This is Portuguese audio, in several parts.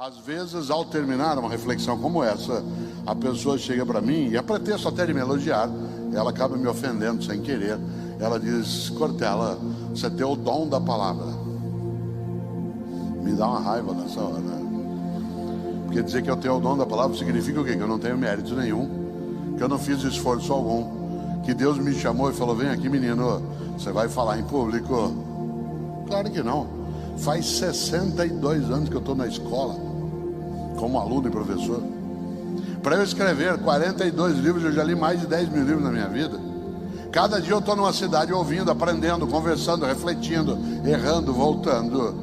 Às vezes, ao terminar uma reflexão como essa, a pessoa chega para mim, e a pretexto até de me elogiar, ela acaba me ofendendo sem querer. Ela diz: Cortella, você tem o dom da palavra. Me dá uma raiva nessa hora. Porque dizer que eu tenho o dom da palavra significa o quê? Que eu não tenho mérito nenhum, que eu não fiz esforço algum, que Deus me chamou e falou: vem aqui, menino, você vai falar em público. Claro que não. Faz 62 anos que eu estou na escola como aluno e professor. Para eu escrever 42 livros, eu já li mais de 10 mil livros na minha vida. Cada dia eu estou numa cidade ouvindo, aprendendo, conversando, refletindo, errando, voltando.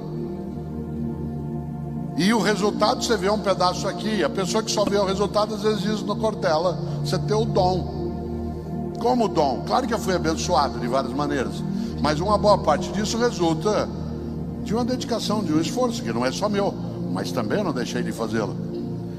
E o resultado, você vê um pedaço aqui. A pessoa que só vê o resultado às vezes diz no Cortella: você tem o dom. Como dom? Claro que eu fui abençoado de várias maneiras, mas uma boa parte disso resulta de uma dedicação, de um esforço, que não é só meu, mas também não deixei de fazê-lo.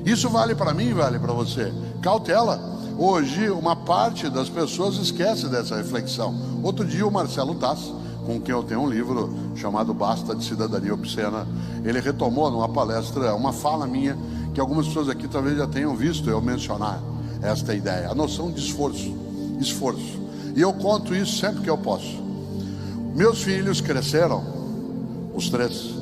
Isso vale para mim, vale para você. Cautela. Hoje uma parte das pessoas esquece dessa reflexão. Outro dia o Marcelo Tass, com quem eu tenho um livro chamado Basta de Cidadania Obscena, ele retomou numa palestra uma fala minha, que algumas pessoas aqui talvez já tenham visto eu mencionar esta ideia, a noção de esforço. E eu conto isso sempre que eu posso. Meus filhos cresceram, os três,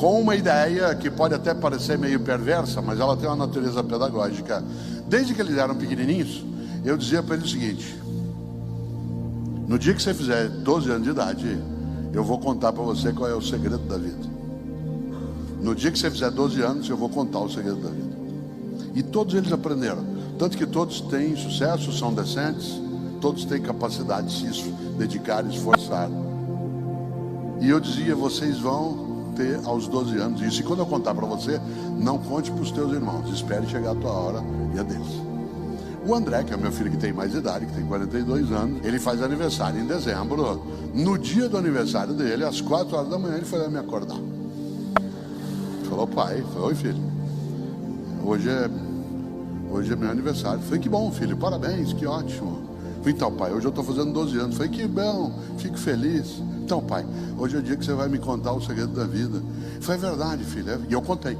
com uma ideia que pode até parecer meio perversa, mas ela tem uma natureza pedagógica. Desde que eles eram pequenininhos, eu dizia para eles o seguinte: no dia que você fizer 12 anos de idade, eu vou contar para você qual é o segredo da vida. No dia que você fizer 12 anos, eu vou contar o segredo da vida. E todos eles aprenderam. Tanto que todos têm sucesso, são decentes, todos têm capacidade de se dedicar, esforçar. E eu dizia: vocês vão ter aos 12 anos isso. E quando eu contar para você, não conte para os teus irmãos, espere chegar a tua hora e a deles. O André, que é meu filho que tem mais idade, que tem 42 anos, ele faz aniversário em dezembro. No dia do aniversário dele, às 4 horas da manhã, ele foi lá me acordar. Falou: pai, oi filho, hoje é meu aniversário. Falei: que bom, filho, parabéns, que ótimo. Falei: então pai, hoje eu estou fazendo 12 anos. Falei: que bom, fico feliz. Então pai, hoje é o dia que você vai me contar o segredo da vida. Foi verdade, filho. E eu contei.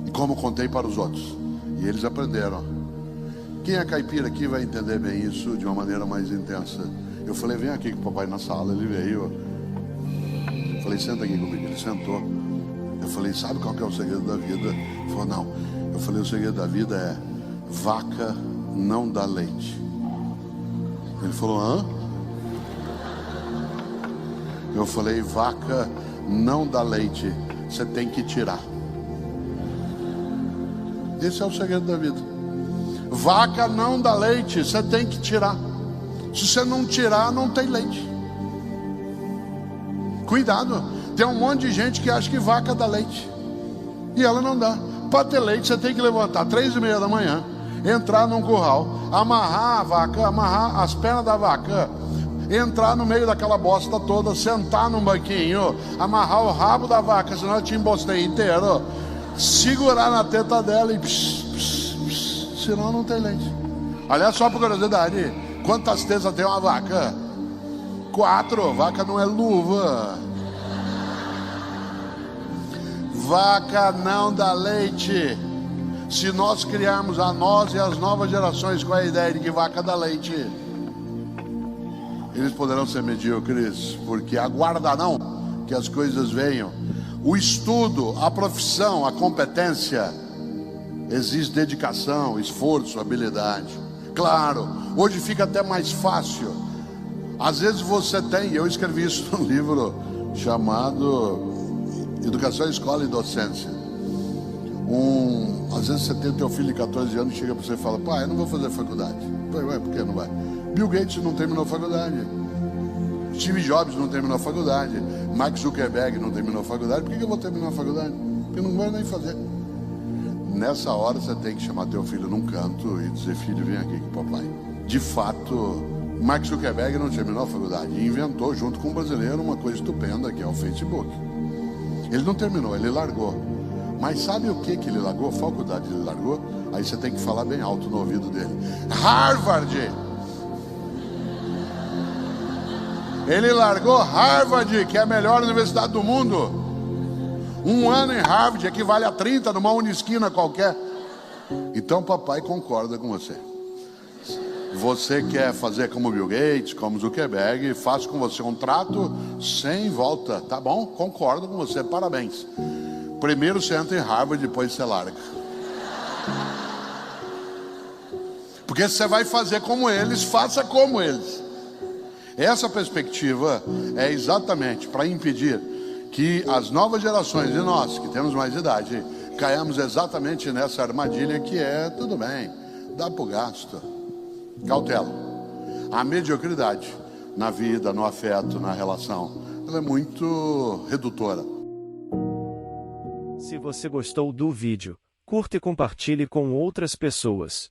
E como contei para os outros. E eles aprenderam. Quem é caipira aqui vai entender bem isso de uma maneira mais intensa. Eu falei: vem aqui com o papai na sala. Ele veio. Eu falei: senta aqui comigo. Ele sentou. Eu falei: sabe qual que é o segredo da vida? Ele falou: não. Eu falei: o segredo da vida é: vaca não dá leite. Ele falou: hã? Eu falei: vaca não dá leite, você tem que tirar. Esse é o segredo da vida. Vaca não dá leite, você tem que tirar. Se você não tirar, não tem leite. Cuidado, tem um monte de gente que acha que vaca dá leite, e ela não dá. Para ter leite, você tem que levantar 3:30 da manhã, entrar num curral, amarrar a vaca, amarrar as pernas da vaca, entrar no meio daquela bosta toda, sentar num banquinho, amarrar o rabo da vaca, senão eu te embostei inteiro, segurar na teta dela e senão não tem leite. Aliás, só por curiosidade, quantas tetas tem uma vaca? 4. Vaca não é luva. Vaca não dá leite. Se nós criarmos a nós e as novas gerações com a ideia de que vaca dá leite, eles poderão ser medíocres, porque aguardarão que as coisas venham. O estudo, a profissão, a competência exige dedicação, esforço, habilidade. Claro, hoje fica até mais fácil. Às vezes você tem, eu escrevi isso num livro chamado Educação, Escola e Docência. Às vezes você tem teu filho de 14 anos, chega para você e fala: pai, eu não vou fazer faculdade. Pai, por que não vai? Bill Gates não terminou a faculdade, Steve Jobs não terminou a faculdade, Mark Zuckerberg não terminou a faculdade. Por que eu vou terminar a faculdade? Porque eu não vou nem fazer. Nessa hora você tem que chamar teu filho num canto e dizer: filho, vem aqui com o papai. De fato, Mark Zuckerberg não terminou a faculdade e inventou, junto com um brasileiro, uma coisa estupenda que é o Facebook. Ele não terminou, ele largou. Mas sabe o que ele largou? A faculdade ele largou. Aí você tem que falar bem alto no ouvido dele: Harvard. Ele largou Harvard, que é a melhor universidade do mundo. Um ano em Harvard equivale a 30 numa unisquina qualquer. Então papai concorda com você. Você quer fazer como Bill Gates, como Zuckerberg, faço com você um trato sem volta, tá bom? Concordo com você, parabéns. Primeiro você entra em Harvard, depois você larga. Porque você vai fazer como eles, faça como eles. Essa perspectiva é exatamente para impedir que as novas gerações e nós, que temos mais idade, caiamos exatamente nessa armadilha que é, tudo bem, dá para o gasto. Cautela. A mediocridade na vida, no afeto, na relação, ela é muito redutora. Se você gostou do vídeo, curta e compartilhe com outras pessoas.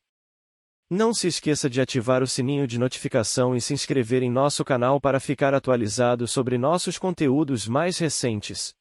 Não se esqueça de ativar o sininho de notificação e se inscrever em nosso canal para ficar atualizado sobre nossos conteúdos mais recentes.